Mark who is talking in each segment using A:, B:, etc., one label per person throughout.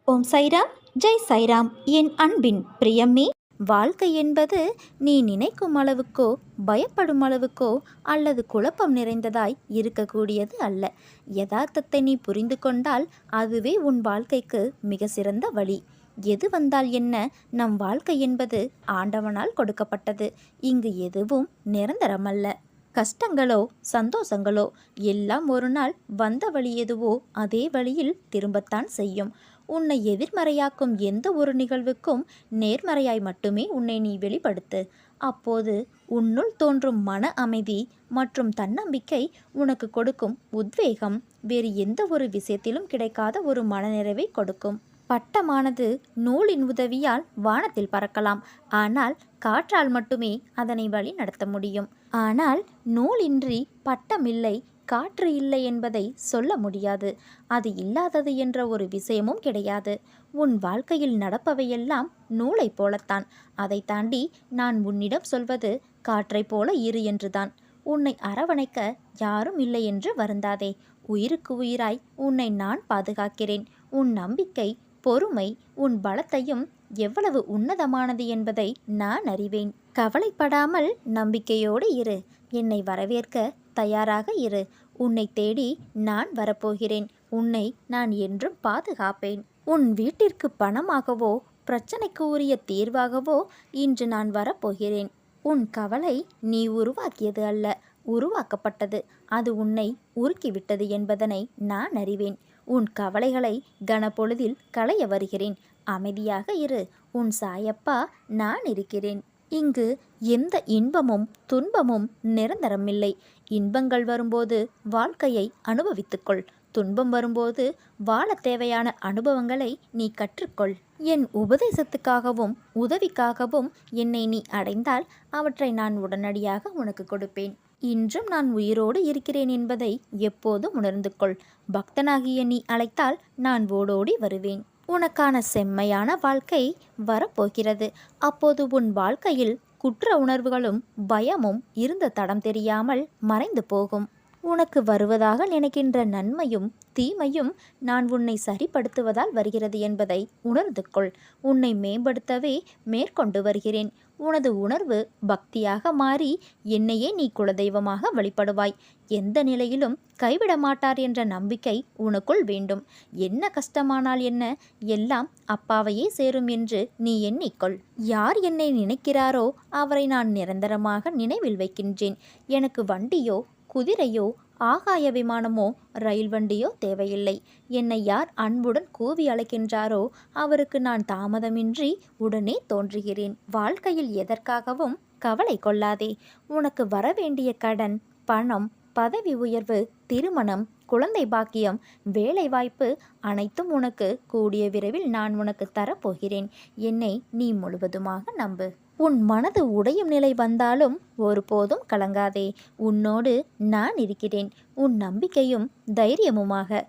A: ஓம் சைராம், ஜெய் சைராம். என் அன்பின் பிரியமே, வாழ்க்கை என்பது நீ நினைக்கும் அளவுக்கோ பயப்படும் அளவுக்கோ அல்லது குழப்பம் நிறைந்ததாய் இருக்கக்கூடியது அல்ல. யதார்த்தத்தை நீ புரிந்து கொண்டால் அதுவே உன் வாழ்க்கைக்கு மிக சிறந்த வழி. எது வந்தால் என்ன, நம் வாழ்க்கை என்பது ஆண்டவனால் கொடுக்கப்பட்டது. இங்கு எதுவும் நிரந்தரமல்ல. கஷ்டங்களோ சந்தோஷங்களோ எல்லாம் ஒரு நாள் வந்த வழி எதுவோ அதே வழியில் திரும்பத்தான் செய்யும். உன்னை எதிர்மறையாக்கும் எந்த ஒரு நிகழ்வுக்கும் நேர்மறையாய் மட்டுமே உன்னை நீ வெளிப்படுத்து. அப்போது உன்னுள் தோன்றும் மன அமைதி மற்றும் தன்னம்பிக்கை உனக்கு கொடுக்கும் உத்வேகம் வேறு எந்த ஒரு விஷயத்திலும் கிடைக்காத ஒரு மனநிறைவை கொடுக்கும். பட்டமானது நூலின் உதவியால் வானத்தில் பறக்கலாம், ஆனால் காற்றால் மட்டுமே அதனை வழி நடத்த முடியும். ஆனால் நூலின்றி பட்டமில்லை, காற்று இல்லை என்பதை சொல்ல முடியாது. அது இல்லாதது என்ற ஒரு விஷயமும் கிடையாது. உன் வாழ்க்கையில் நடப்பவையெல்லாம் நூலை போலத்தான். அதை தாண்டி நான் உன்னிடம் சொல்வது காற்றை போல இரு என்றுதான். உன்னை அரவணைக்க யாரும் இல்லை என்று வருந்தாதே. உயிருக்கு உயிராய் உன்னை நான் பாதுகாக்கிறேன். உன் நம்பிக்கை, பொறுமை, உன் பலத்தையும் எவ்வளவு உன்னதமானது என்பதை நான் அறிவேன். கவலைப்படாமல் நம்பிக்கையோடு இரு. என்னை வரவேற்க தயாராக இரு. உன்னை தேடி நான் வரப்போகிறேன். உன்னை நான் என்றும் பாதுகாப்பேன். உன் வீட்டிற்கு பணமாகவோ பிரச்சனைக்கு உரிய தீர்வாகவோ இன்று நான் வரப்போகிறேன். உன் கவலை நீ உருவாக்கியது அல்ல, உருவாக்கப்பட்டது. அது உன்னை உருக்கிவிட்டது என்பதனை நான் அறிவேன். உன் கவலைகளை கனப்பொழுதில் களைய வருகிறேன். அமைதியாக இரு. உன் சாயப்பா நான் இருக்கிறேன். இங்கு எந்த இன்பமும் துன்பமும் நிரந்தரமில்லை. இன்பங்கள் வரும்போது வாழ்க்கையை அனுபவித்துக்கொள். துன்பம் வரும்போது வாழ தேவையான அனுபவங்களை நீ கற்றுக்கொள். என் உபதேசத்துக்காகவும் உதவிக்காகவும் என்னை நீ அடைந்தால் அவற்றை நான் உடனடியாக உனக்கு கொடுப்பேன். இன்றும் நான் உயிரோடு இருக்கிறேன் என்பதை எப்போதும் உணர்ந்து கொள். பக்தனாகிய நீ அழைத்தால் நான் ஓடோடி வருவேன். உனக்கான செம்மையான வாழ்க்கை வரப்போகிறது. அப்போது உன் வாழ்க்கையில் குற்ற உணர்வுகளும் பயமும் இருந்த தடம் தெரியாமல் மறைந்து போகும். உனக்கு வருவதாக நினைக்கின்ற நன்மையும் தீமையும் நான் உன்னை சரிப்படுத்துவதால் வருகிறது என்பதை உணர்ந்து கொள். உன்னை மேம்படுத்தவே மேற்கொண்டு வருகிறேன். உனது உணர்வு பக்தியாக மாறி என்னையே நீ குலதெய்வமாக வழிபடுவாய். எந்த நிலையிலும் கைவிட மாட்டார் என்ற நம்பிக்கை உனக்குள் வேண்டும். என்ன கஷ்டமானால் என்ன, எல்லாம் அப்பாவையே சேரும் என்று நீ எண்ணிக்கொள். யார் என்னை நினைக்கிறாரோ அவரை நான் நிரந்தரமாக நினைவில் வைக்கின்றேன். எனக்கு வண்டியோ குதிரையோ ஆகாய விமானமோ ரயில் வண்டியோ தேவையில்லை. என்னை யார் அன்புடன் கூவி அழைக்கின்றாரோ அவருக்கு நான் தாமதமின்றி உடனே தோன்றுகிறேன். வாழ்க்கையில் எதற்காகவும் கவலை கொள்ளாதே. உனக்கு வரவேண்டிய கடன், பணம், பதவி உயர்வு, திருமணம், குழந்தை பாக்கியம், வேலைவாய்ப்பு அனைத்தும் உனக்கு கூடிய விரைவில் நான் உனக்கு தரப்போகிறேன். என்னை நீ முழுவதுமாக நம்பு. உன் மனது உடையும் நிலை வந்தாலும் ஒருபோதும் கலங்காதே. உன்னோடு நான் இருக்கிறேன். உன் நம்பிக்கையும் தைரியமுமாக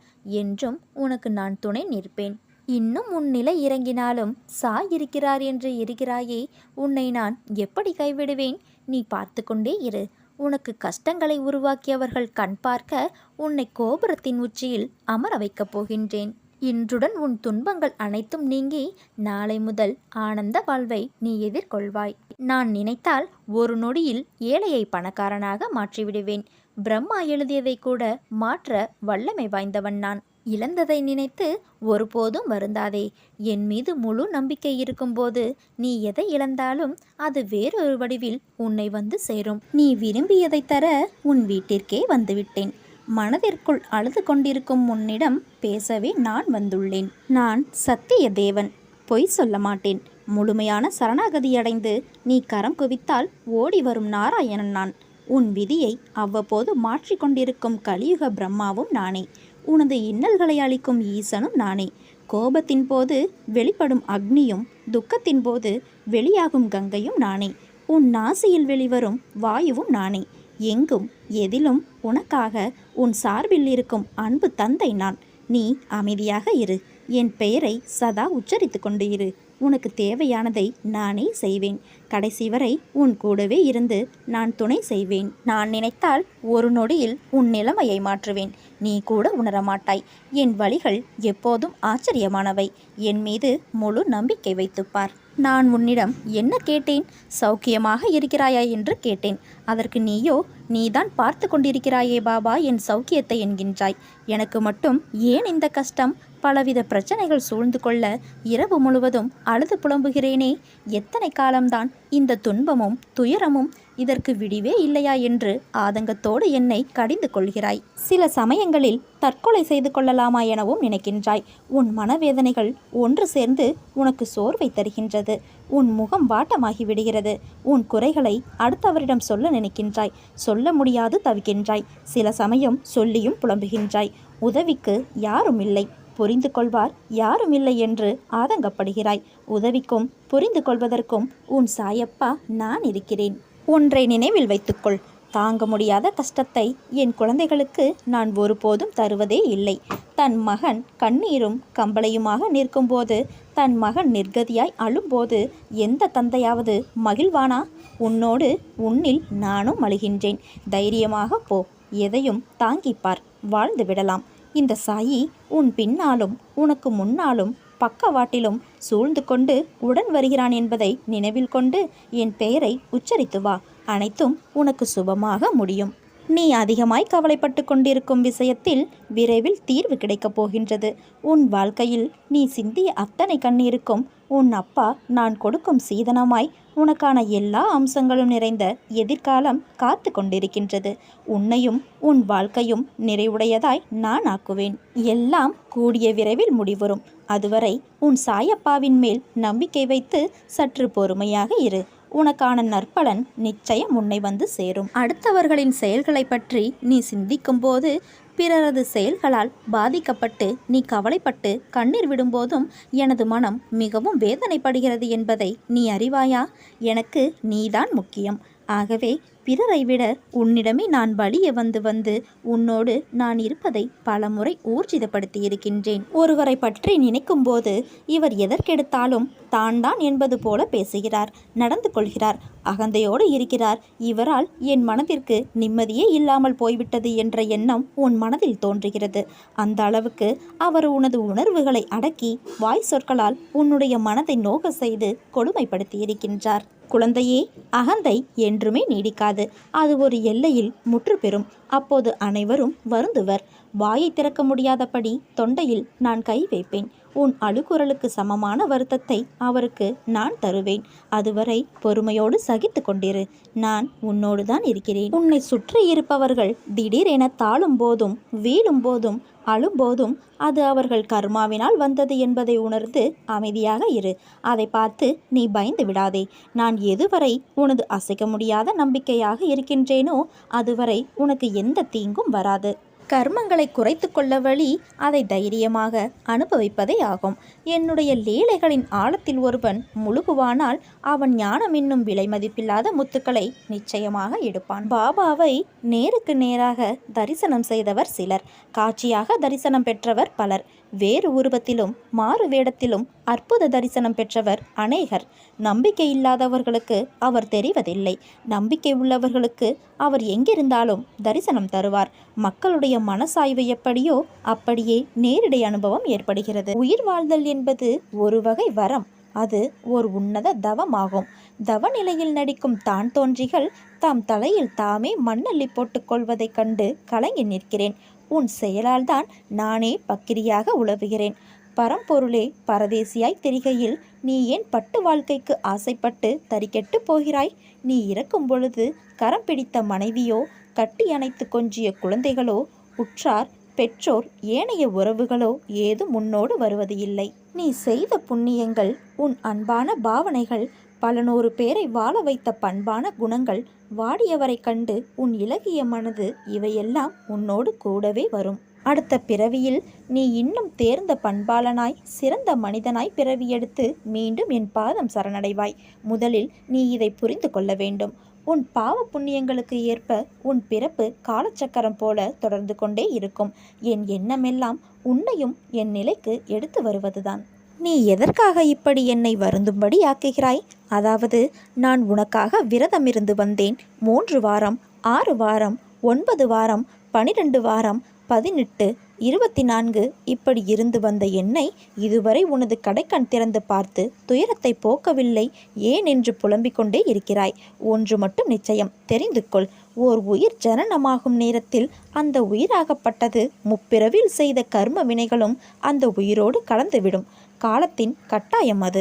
A: என்றும் உனக்கு நான் துணை நிற்பேன். இன்னும் உன் நிலை இறங்கினாலும் சாய் இருக்கிறார் என்று இருக்கிறாயே, உன்னை நான் எப்படி கைவிடுவேன்? நீ பார்த்து கொண்டே இரு. உனக்கு கஷ்டங்களை உருவாக்கியவர்கள் கண் பார்க்க உன்னை கோபுரத்தின் உச்சியில் அமர வைக்கப் போகின்றேன். இன்றுடன் உன் துன்பங்கள் அனைத்தும் நீங்கி நாளை முதல் ஆனந்த வாழ்வை நீ எதிர்கொள்வாய். நான் நினைத்தால் ஒரு நொடியில் ஏழையை பணக்காரனாக மாற்றிவிடுவேன். பிரம்மா எழுதியதை கூட மாற்ற வல்லமை வாய்ந்தவன் நான். இழந்ததை நினைத்து ஒருபோதும் வருந்தாதே. என் மீது முழு நம்பிக்கை இருக்கும்போது நீ எதை இழந்தாலும் அது வேறொரு வடிவில் உன்னை வந்து சேரும். நீ விரும்பியதை தர உன் வீட்டிற்கே வந்துவிட்டேன். மனதிற்குள் அழுது கொண்டிருக்கும் உன்னிடம் பேசவே நான் வந்துள்ளேன். நான் சத்திய தேவன், பொய் சொல்ல மாட்டேன். முழுமையான சரணாகதியடைந்து நீ கரம் குவித்தால் ஓடி வரும் நாராயணன் நான். உன் விதியை அவ்வப்போது மாற்றிக்கொண்டிருக்கும் கலியுக பிரம்மாவும் நானே. உனது இன்னல்களை அளிக்கும் ஈசனும் நானே. கோபத்தின் போது வெளிப்படும் அக்னியும் துக்கத்தின் போது வெளியாகும் கங்கையும் நானே. உன் நாசியில் வெளிவரும் வாயுவும் நானே. எங்கும் எதிலும் உனக்காக உன் சார்பில் இருக்கும் அன்பு தந்தை நான். நீ அமைதியாக இரு. என் பெயரை சதா உச்சரித்து கொண்டு இரு. உனக்கு தேவையானதை நானே செய்வேன். கடைசி வரை உன் கூடவே இருந்து நான் துணை செய்வேன். நான் நினைத்தால் ஒரு நொடியில் உன் நிலைமையை மாற்றுவேன். நீ கூட உணரமாட்டாய். என் வழிகள் எப்போதும் ஆச்சரியமானவை. என் மீது முழு நம்பிக்கை வைத்துப்பார். நான் உன்னிடம் என்ன கேட்டேன்? சௌக்கியமாக இருக்கிறாயா என்று கேட்டேன். அதற்கு நீயோ, நீதான் பார்த்து கொண்டிருக்கிறாயே பாபா என் சௌக்கியத்தை என்கின்றாய். எனக்கு மட்டும் ஏன் இந்த கஷ்டம்? பலவித பிரச்சனைகள் சூழ்ந்து கொள்ள இரவு முழுவதும் அழுது புலம்புகிறேனே. எத்தனை காலம்தான் இந்த துன்பமும் துயரமும்? இதற்கு விடிவே இல்லையா என்று ஆதங்கத்தோடு என்னை கடிந்து கொள்கிறாய். சில சமயங்களில் தற்கொலை செய்து கொள்ளலாமா எனவும் நினைக்கின்றாய். உன் மனவேதனைகள் ஒன்று சேர்ந்து உனக்கு சோர்வை தருகின்றது. உன் முகம் வாட்டமாகி விடுகிறது. உன் குறைகளை அடுத்தவரிடம் சொல்ல நினைக்கின்றாய். சொல்ல முடியாது தவிக்கின்றாய். சில சமயம் சொல்லியும் புலம்புகின்றாய். உதவிக்கு யாரும் இல்லை, புரிந்து கொள்வார் யாரும் இல்லை என்று ஆதங்கப்படுகிறாய். உதவிக்கும் புரிந்து கொள்வதற்கும் உன் சாயப்பா நான் இருக்கிறேன். ஒன்றை நினைவில் வைத்துக்கொள். தாங்க முடியாத கஷ்டத்தை என் குழந்தைகளுக்கு நான் ஒருபோதும் தருவதே இல்லை. தன் மகன் கண்ணீரும் கம்பளையுமாக நிற்கும்போது, தன் மகன் நிர்கதியாய் அழும்போது எந்த தந்தையாவது மகிழ்வானா? உன்னோடு உன்னில் நானும் அழுகின்றேன். தைரியமாக போ. எதையும் தாங்கிப்பார். வாழ்ந்து விடலாம். இந்த சாயி உன் பின்னாலும் உனக்கு முன்னாலும் பக்கவாட்டிலும் சூழ்ந்து கொண்டு உடன் வருகிறான் என்பதை நினைவில் கொண்டு என் பெயரை உச்சரித்து வா. அனைத்தும் உனக்கு சுபமாக முடியும். நீ அதிகமாய் கவலைப்பட்டு கொண்டிருக்கும் விஷயத்தில் விரைவில் தீர்வு கிடைக்கப் போகின்றது. உன் வாழ்க்கையில் நீ சிந்திய அத்தனை கண்ணீருக்கும் உன் அப்பா நான் கொடுக்கும் சீதனமாய் உனக்கான எல்லா அம்சங்களும் நிறைந்த எதிர்காலம் காத்து கொண்டிருக்கின்றது. உன்னையும் உன் வாழ்க்கையும் நிறைவுடையதாய் நான் ஆக்குவேன். எல்லாம் கூடிய விரைவில் முடிவரும். அதுவரை உன் சாயப்பாவின் மேல் நம்பிக்கை வைத்து சற்று பொறுமையாக இரு. உனக்கான நற்பலன் நிச்சயம் உன்னை வந்து சேரும். அடுத்தவர்களின் செயல்களை பற்றி நீ சிந்திக்கும்போது, பிறரது செயல்களால் பாதிக்கப்பட்டு நீ கவலைப்பட்டு கண்ணீர் விடும்போதும் எனது மனம் மிகவும் வேதனைப்படுகிறது என்பதை நீ அறிவாயா? எனக்கு நீதான் முக்கியம். ஆகவே பிறரை விட உன்னிடமே நான் வலிய வந்து வந்து உன்னோடு நான் இருப்பதை பலமுறை ஊர்ஜிதப்படுத்தி இருக்கின்றேன். ஒருவரை பற்றி நினைக்கும் போது இவர் எதற்கெடுத்தாலும் தான் தான் என்பது போல பேசுகிறார், நடந்து கொள்கிறார், அகந்தையோடு இருக்கிறார். இவரால் என் மனதிற்கு நிம்மதியே இல்லாமல் போய்விட்டது என்ற எண்ணம் உன் மனதில் தோன்றுகிறது. அந்த அளவுக்கு அவர் உனது உணர்வுகளை அடக்கி வாய் சொற்களால் உன்னுடைய மனதை நோக செய்து கொடுமைப்படுத்தி இருக்கின்றார். குழந்தையே, அகந்தை என்றுமே நீடிக்காது. அது ஒரு எல்லையில் முற்று பெறும். அப்போது அனைவரும் வருந்துவர். வாயை திறக்க முடியாதபடி தொண்டையில் நான் கை வைப்பேன். உன் அழுகுரலுக்கு சமமான வருத்தத்தை அவருக்கு நான் தருவேன். அதுவரை பொறுமையோடு சகித்து கொண்டிரு. நான் உன்னோடு தான் இருக்கிறேன். உன்னை சுற்றி இருப்பவர்கள் திடீரென தாழும் போதும் வீழும் போதும் அழும்போதும் அது அவர்கள் கர்மாவினால் வந்தது என்பதை உணர்ந்து அமைதியாக இரு. அதை பார்த்து நீ பயந்து விடாதே. நான் எதுவரை உனது அசைக்க முடியாத நம்பிக்கையாக இருக்கின்றேனோ அதுவரை உனக்கு எந்த தீங்கும் வராது. கர்மங்களை குறைத்து கொள்ள வழி அதை தைரியமாக அனுபவிப்பதே ஆகும். என்னுடைய லீலைகளின் ஆழத்தில் ஒருவன் முழுகுவானால் அவன் ஞானம் என்னும் விலை மதிப்பில்லாத முத்துக்களை நிச்சயமாக எடுப்பான். பாபாவை நேருக்கு நேராக தரிசனம் செய்தவர் சிலர், காட்சியாக தரிசனம் பெற்றவர் பலர், வேறு உருவத்திலும் மாறு வேடத்திலும் அற்புத தரிசனம் பெற்றவர் அநேகர். நம்பிக்கை இல்லாதவர்களுக்கு அவர் தெரிவதில்லை. நம்பிக்கை உள்ளவர்களுக்கு அவர் எங்கிருந்தாலும் தரிசனம் தருவார். மக்களுடைய மனசாய்வு எப்படியோ அப்படியே நேரடி அனுபவம் ஏற்படுகிறது. உயிர் வாழ்தல் என்பது ஒரு வகை வரம். அது ஒரு உன்னத தவமாகும். தவ நிலையில் நடிக்கும் தான் தோன்றிகள் தாம் தலையில் தாமே மண்ணள்ளி போட்டுக் கொள்வதைக் கண்டு கலங்கி நிற்கிறேன். உன் செயலால் தான் நானே பக்கிரியாக உலவுகிறேன். பரம்பொருளே பரதேசியாய் திரிகையில் நீ ஏன் பட்டு வாழ்க்கைக்கு ஆசைப்பட்டு தறிக்கெட்டு போகிறாய்? நீ இறக்கும் பொழுது கரம் பிடித்த மனைவியோ, கட்டி அணைத்து கொஞ்சிய குழந்தைகளோ, உற்றார் பெற்றோர் ஏனைய உறவுகளோ ஏதும் முன்னோடு வருவது இல்லை. நீ செய்த புண்ணியங்கள், உன் அன்பான பாவனைகள், பல நூறு பேரை வாழ வைத்த பண்பான குணங்கள், வாடியவரை கண்டு உன் இலகிய மனது, இவையெல்லாம் உன்னோடு கூடவே வரும். அடுத்த பிறவியில் நீ இன்னும் தேர்ந்த பண்பாளனாய் சிறந்த மனிதனாய் பிறவியெடுத்து மீண்டும் என் பாதம் சரணடைவாய். முதலில் நீ இதை புரிந்து கொள்ள வேண்டும். உன் பாவ புண்ணியங்களுக்கு ஏற்ப உன் பிறப்பு காலச்சக்கரம் போல தொடர்ந்து கொண்டே இருக்கும். என் எண்ணமெல்லாம் உன்னையும் என் நிலைக்கு எடுத்து வருவதுதான். நீ எதற்காக இப்படி என்னை வருந்தும்படி ஆக்குகிறாய்? அதாவது நான் உனக்காக விரதமிருந்து வந்தேன். 3 வாரம், 6 வாரம், 9 வாரம், 12 வாரம், 18, 24 இப்படி இருந்து வந்த என்னை இதுவரை உனது கடைக்கண் திறந்து பார்த்து துயரத்தை போக்கவில்லை ஏன் என்று புலம்பிக் கொண்டே இருக்கிறாய். ஒன்று மட்டும் நிச்சயம் தெரிந்து கொள். ஓர் உயிர் ஜனனமாகும் நேரத்தில் அந்த உயிராகப்பட்டது முப்பிறவில் செய்த கர்ம வினைகளும் அந்த உயிரோடு கலந்துவிடும். காலத்தின் கட்டாயம் அது.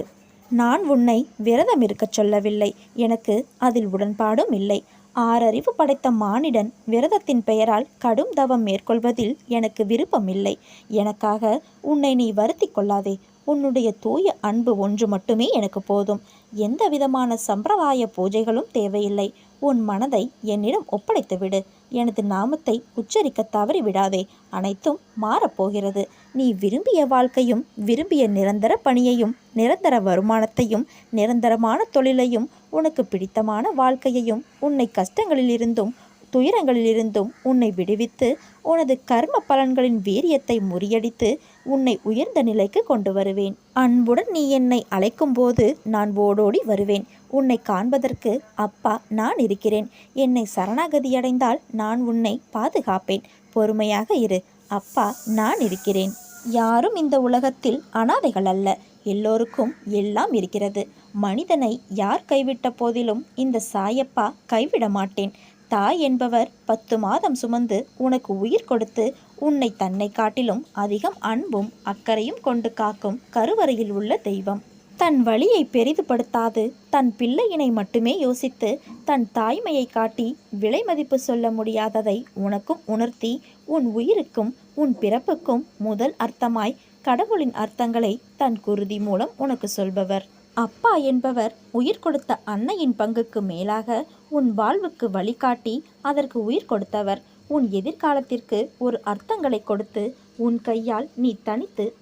A: நான் உன்னை விரதம் இருக்கச் சொல்லவில்லை. எனக்கு அதில் உடன்பாடும் இல்லை. 6 அறிவு படைத்த மானிடன் விரதத்தின் பெயரால் கடும் தவம் மேற்கொள்வதில் எனக்கு விருப்பமில்லை. எனக்காக உன்னை நீ வருத்தி கொள்ளாதே. உன்னுடைய தூய அன்பு ஒன்று மட்டுமே எனக்கு போதும். எந்த விதமான சம்பிரதாய பூஜைகளும் தேவையில்லை. உன் மனதை என்னிடம் ஒப்படைத்துவிடு. எனது நாமத்தை உச்சரிக்க தவறிவிடாதே. அனைத்தும் மாறப்போகிறது. நீ விரும்பிய வாழ்க்கையும் விரும்பிய நிரந்தர பணியையும் நிரந்தர வருமானத்தையும் நிரந்தரமான தொழிலையும் உனக்கு பிடித்தமான வாழ்க்கையையும் உன்னை கஷ்டங்களிலிருந்தும் துயரங்களிலிருந்தும் உன்னை விடுவித்து உனது கர்ம பலன்களின் வீரியத்தை முறியடித்து உன்னை உயர்ந்த நிலைக்கு கொண்டு வருவேன். அன்புடன் நீ என்னை அழைக்கும் போது நான் ஓடோடி வருவேன். உன்னை காண்பதற்கு அப்பா நான் இருக்கிறேன். என்னை சரணாகதியடைந்தால் நான் உன்னை பாதுகாப்பேன். பொறுமையாக இரு. அப்பா நான் இருக்கிறேன். யாரும் இந்த உலகத்தில் அனாதைகள் அல்ல. எல்லோருக்கும் எல்லாம் இருக்கிறது. மனிதனை யார் கைவிட்ட போதிலும் இந்த சாயப்பா கைவிட மாட்டேன். தாய் என்பவர் 10 மாதம் சுமந்து உனக்கு உயிர் கொடுத்து உன்னை தன்னை காட்டிலும் அதிகம் அன்பும் அக்கறையும் கொண்டு காக்கும் கருவறையில் உள்ள தெய்வம். தன் வழியை பெரிதுபடுத்தாது தன் பிள்ளையினை மட்டுமே யோசித்து தன் தாய்மையை காட்டி விலை மதிப்பு சொல்ல முடியாததை உனக்கும் உணர்த்தி உன் உயிருக்கும் உன் பிறப்புக்கும் முதல் அர்த்தமாய் கடவுளின் அர்த்தங்களை தன் குருதி மூலம் உனக்கு சொல்பவர். அப்பா என்பவர் உயிர் கொடுத்த அன்னையின் பங்குக்கு மேலாக உன் வாழ்வுக்கு வழிகாட்டி அதற்கு உயிர் கொடுத்தவர். உன் எதிர்காலத்திற்கு ஒரு அர்த்தங்களை கொடுத்து உன் கையால் நீ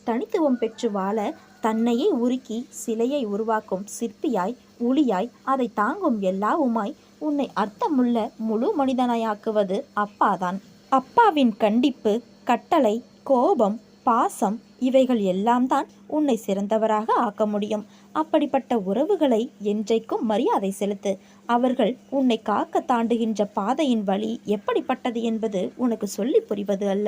A: தனித்துவம் பெற்று வாழ தன்னையே உருக்கி சிலையை உருவாக்கும் சிற்பியாய் உளியாய் அதை தாங்கும் எல்லாவுமாய் உன்னை அர்த்தமுள்ள முழு மனிதனாயாக்குவது அப்பாதான். அப்பாவின் கண்டிப்பு, கட்டளை, கோபம், பாசம் இவைகள் எல்லாம் தான் உன்னை சிறந்தவராக ஆக்க முடியும். அப்படிப்பட்ட உறவுகளை என்றைக்கும் மரியாதை செலுத்து. அவர்கள் உன்னை காக்க தாண்டுகின்ற பாதையின் வழி எப்படிப்பட்டது என்பது உனக்கு சொல்லி புரிவது அல்ல.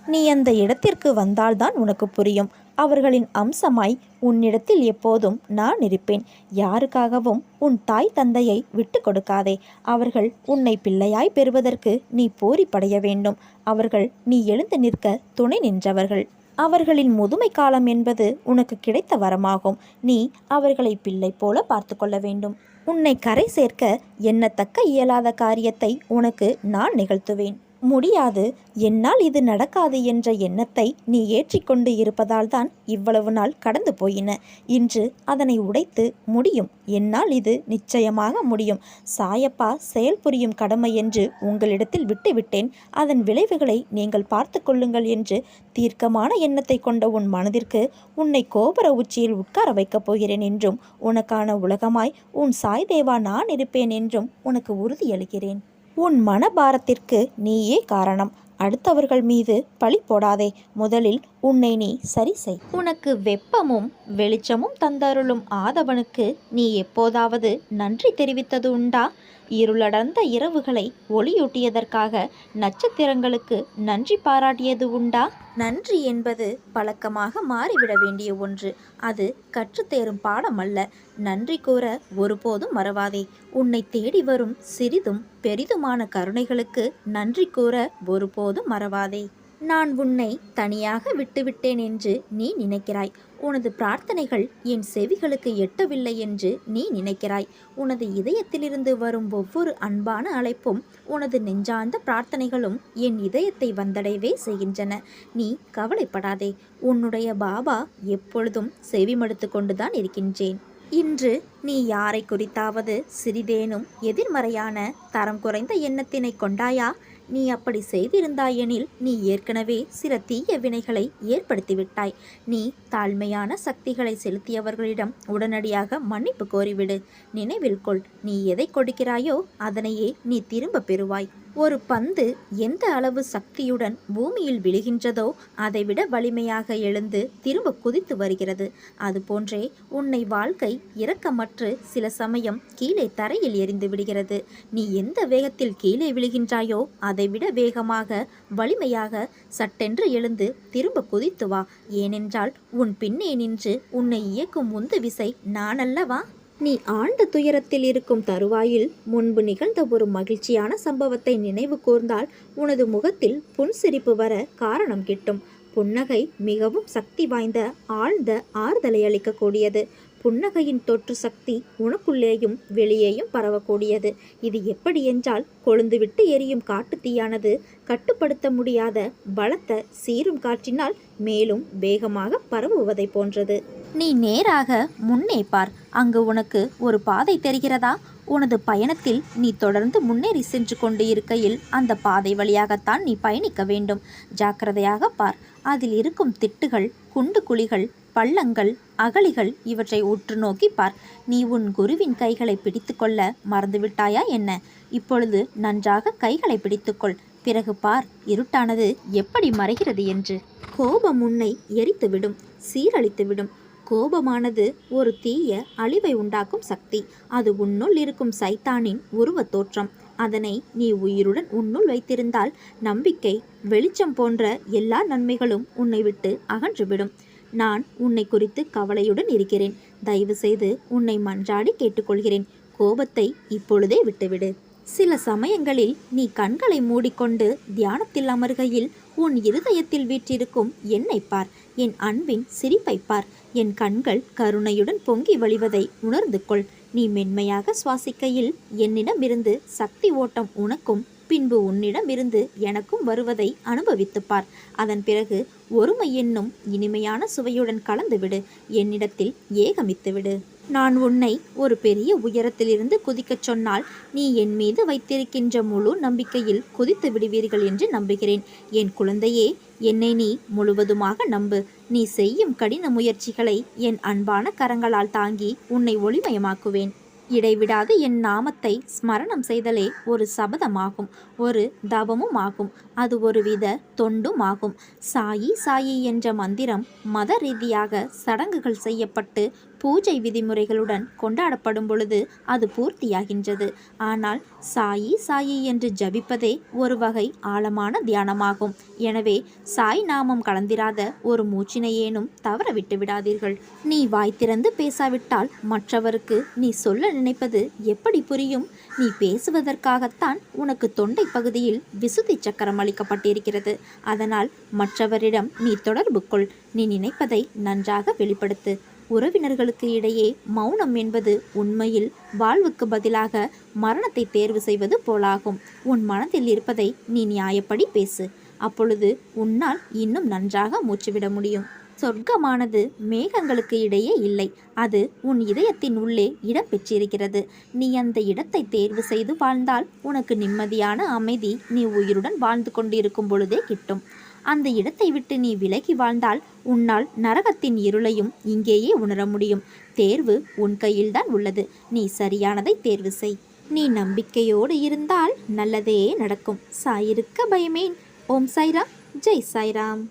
A: நீ அந்த இடத்திற்கு வந்தால்தான் உனக்கு புரியும். அவர்களின் அம்சமாய் உன்னிடத்தில் எப்போதும் நான் இருப்பேன். யாருக்காகவும் உன் தாய் தந்தையை விட்டு கொடுக்காதே. அவர்கள் உன்னை பிள்ளையாய் பெறுவதற்கு நீ போரி படைய வேண்டும். அவர்கள் நீ எழுந்து நிற்க துணை நின்றவர்கள். அவர்களின் முதுமை காலம் என்பது உனக்கு கிடைத்த வரமாகும். நீ அவர்களை பிள்ளை போல பார்த்து கொள்ள வேண்டும். உன்னை கரை சேர்க்க எண்ணத்தக்க இயலாத காரியத்தை உனக்கு நான் நிகழ்த்துவேன். முடியாது, என்னால் இது நடக்காது என்ற எண்ணத்தை நீ ஏற்றிக்கொண்டு இருப்பதால் தான் இவ்வளவு நாள் கடந்து போயின. இன்று அதனை உடைத்து முடியும், என்னால் இது நிச்சயமாக முடியும், சாயப்பா செயல் புரியும் கடமை என்று உங்களிடத்தில் விட்டுவிட்டேன். அதன் விளைவுகளை நீங்கள் பார்த்து கொள்ளுங்கள் என்று தீர்க்கமான எண்ணத்தை கொண்ட உன் மனதிற்கு உன்னை கோபுர உச்சியில் உட்கார வைக்கப் போகிறேன் என்றும் உனக்கான உலகமாய் உன் சாய்தேவா நான் இருப்பேன் என்றும் உனக்கு உறுதியளிக்கிறேன். உன் மனபாரத்திற்கு நீயே காரணம். அடுத்தவர்கள் மீது பழி போடாதே. முதலில் உன்னை நீ சரி செய். உனக்கு வெப்பமும் வெளிச்சமும் தந்தருளும் ஆதவனுக்கு நீ எப்போதாவது நன்றி தெரிவித்தது உண்டா? இருளடர்ந்த இரவுகளை ஒளியூட்டியதற்காக நட்சத்திரங்களுக்கு நன்றி பாராட்டியது உண்டா? நன்றி என்பது பழக்கமாக மாறிவிட வேண்டிய ஒன்று. அது கற்றுத்தேறும் பாடம் அல்ல. நன்றி கூற ஒருபோதும் மறவாதே. உன்னை தேடி வரும் சிறிதும் பெரிதுமான கருணைகளுக்கு நன்றி கூற ஒருபோதும் மறவாதே. நான் உன்னை தனியாக விட்டுவிட்டேன் என்று நீ நினைக்கிறாய். உனது பிரார்த்தனைகள் என் செவிகளுக்கு எட்டவில்லை என்று நீ நினைக்கிறாய். உனது இதயத்திலிருந்து வரும் ஒவ்வொரு அன்பான அழைப்பும் உனது நெஞ்சார்ந்த பிரார்த்தனைகளும் என் இதயத்தை வந்தடையவே செய்கின்றன. நீ கவலைப்படாதே. உன்னுடைய பாபா எப்பொழுதும் செவிமடுத்து கொண்டுதான் இருக்கின்றேன். இன்று நீ யாரை குறித்தாவது சிறிதேனும் எதிர்மறையான தரம் குறைந்த எண்ணத்தினை கொண்டாயா? நீ அப்படி செய்திருந்தாயெனில் நீ ஏற்கனவே சில தீய வினைகளை ஏற்படுத்திவிட்டாய். நீ தாழ்மையான சக்திகளை செலுத்தியவர்களிடம் உடனடியாக மன்னிப்பு கோரிவிடு. நினைவில் கொள், நீ எதை கொடுக்கிறாயோ அதனையே நீ திரும்ப பெறுவாய். ஒரு பந்து எந்த அளவு சக்தியுடன் பூமியில் விழுகின்றதோ அதைவிட வலிமையாக எழுந்து திரும்ப குதித்து வருகிறது. அதுபோன்றே உன்னை வாழ்க்கை இரக்கமற்று சில சமயம் கீழே தரையில் எறிந்து விடுகிறது. நீ எந்த வேகத்தில் கீழே விழுகின்றாயோ அதைவிட வேகமாக வலிமையாக சட்டென்று எழுந்து திரும்ப குதித்து வா. ஏனென்றால் உன் பின்னே நின்று உன்னை இயக்கும் உந்து விசை நானல்லவா? நீ ஆழ்ந்த துயரத்தில் இருக்கும் தருவாயில் முன்பு நிகழ்ந்த ஒரு மகிழ்ச்சியான சம்பவத்தை நினைவு கூர்ந்தால் உனது முகத்தில் புன்சிரிப்பு வர காரணம் கிட்டும். புன்னகை மிகவும் சக்தி வாய்ந்த ஆழ்ந்த ஆறுதலை அளிக்கக்கூடியது. புன்னகையின் தொற்று சக்தி உனக்குள்ளேயும் வெளியேயும் பரவக்கூடியது. இது எப்படி என்றால், கொழுந்துவிட்டு எரியும் காட்டுத்தீயானது கட்டுப்படுத்த முடியாத பலத்த சீரும் காற்றினால் மேலும் வேகமாக பரவுவதை போன்றது. நீ நேராக முன்னே பார். அங்கு உனக்கு ஒரு பாதை தெரிகிறதா? உனது பயணத்தில் நீ தொடர்ந்து முன்னேறி சென்று கொண்டு இருக்கையில் அந்த பாதை வழியாகத்தான் நீ பயணிக்க வேண்டும். ஜாக்கிரதையாக பார். அதில் இருக்கும் திட்டுகள், குண்டு குழிகள், பள்ளங்கள், அகழிகள் இவற்றை உற்று நோக்கி பார். நீ உன் குருவின் கைகளை பிடித்து கொள்ள மறந்துவிட்டாயா என்ன? இப்பொழுது நன்றாக கைகளை பிடித்துக்கொள். பிறகு பார், இருட்டானது எப்படி மறைகிறது என்று. கோபம் உன்னை எரித்துவிடும், சீரழித்துவிடும். கோபமானது ஒரு தீய அழிவை உண்டாக்கும் சக்தி. அது உன்னுள் இருக்கும் சைத்தானின் உருவத் தோற்றம். அதனை நீ உயிருடன் உன்னுள் வைத்திருந்தால் நம்பிக்கை, வெளிச்சம் போன்ற எல்லா நன்மைகளும் உன்னை விட்டு அகன்றுவிடும். நான் உன்னை குறித்து கவலையுடன் இருக்கிறேன். தயவு செய்து உன்னை மன்றாடி கேட்டுக்கொள்கிறேன். கோபத்தை இப்பொழுதே விட்டுவிடு. சில சமயங்களில் நீ கண்களை மூடிக்கொண்டு தியானத்தில் அமர்கையில் உன் இருதயத்தில் வீற்றிருக்கும் என்னை பார். என் அன்பின் சிரிப்பை பார். என் கண்கள் கருணையுடன் பொங்கி வழிவதை உணர்ந்து கொள். நீ மென்மையாக சுவாசிக்கையில் என்னிடமிருந்து சக்தி ஓட்டம் உனக்கும் பின்பு உன்னிடமிருந்து எனக்கும் வருவதை அனுபவித்துப்பார். அதன் பிறகு ஒருமை என்னும் இனிமையான சுவையுடன் கலந்துவிடு. என்னிடத்தில் ஏகமித்துவிடு. நான் உன்னை ஒரு பெரிய உயரத்திலிருந்து குதிக்கச் சொன்னால் நீ என் மீது வைத்திருக்கின்ற முழு நம்பிக்கையில் குதித்து விடுவீர்கள் என்று நம்புகிறேன். என் குழந்தையே, என்னை நீ முழுவதுமாக நம்பு. நீ செய்யும் கடின முயற்சிகளை என் அன்பான கரங்களால் தாங்கி உன்னை ஒளிமயமாக்குவேன். இடைவிடாது என் நாமத்தை ஸ்மரணம் செய்தலே ஒரு சபதமாகும், ஒரு தவமும் ஆகும். அது ஒருவித தொண்டும் ஆகும். சாயி சாயி என்ற மந்திரம் மத ரீதியாக சடங்குகள் செய்யப்பட்டு பூஜை விதிமுறைகளுடன் கொண்டாடப்படும் பொழுது அது பூர்த்தியாகின்றது. ஆனால் சாயி சாயி என்று ஜபிப்பதே ஒரு வகை ஆழமான தியானமாகும். எனவே சாய் நாமம் கலந்திராத ஒரு மூச்சினையேனும் தவற விட்டு விடாதீர்கள். நீ வாய் திறந்து பேசாவிட்டால் மற்றவருக்கு நீ சொல்ல நினைப்பது எப்படி புரியும்? நீ பேசுவதற்காகத்தான் உனக்கு தொண்டை பகுதியில் விசுத்தி சக்கரம் அளிக்கப்பட்டிருக்கிறது. அதனால் மற்றவரிடம் நீ தொடர்பு கொள். நீ நினைப்பதை நன்றாக வெளிப்படுத்து. உறவினர்களுக்கு இடையே மௌனம் என்பது உண்மையில் வாழ்வுக்கு பதிலாக மரணத்தை தேர்வு செய்வது போலாகும். உன் மனதில் இருப்பதை நீ நியாயப்படி பேசு. அப்பொழுது உன்னால் இன்னும் நன்றாக மூச்சுவிட முடியும். சொர்க்கமானது மேகங்களுக்கு இடையே இல்லை, அது உன் இதயத்தின் உள்ளே இடம் பெற்றிருக்கிறது. நீ அந்த இடத்தை தேர்வு செய்து வாழ்ந்தால் உனக்கு நிம்மதியான அமைதி நீ உயிருடன் வாழ்ந்து கொண்டிருக்கும் பொழுதே கிட்டும். அந்த இடத்தை விட்டு நீ விலகி வாழ்ந்தால் உன்னால் நரகத்தின் இருளையும் இங்கேயே உணர முடியும். தேர்வு உன் கையில்தான் உள்ளது. நீ சரியானதை தேர்வு செய். நீ நம்பிக்கையோடு இருந்தால் நல்லதே நடக்கும். சாயிருக்க பயமேன். ஓம் சாய்ராம். ஜெய் சாய்ராம்.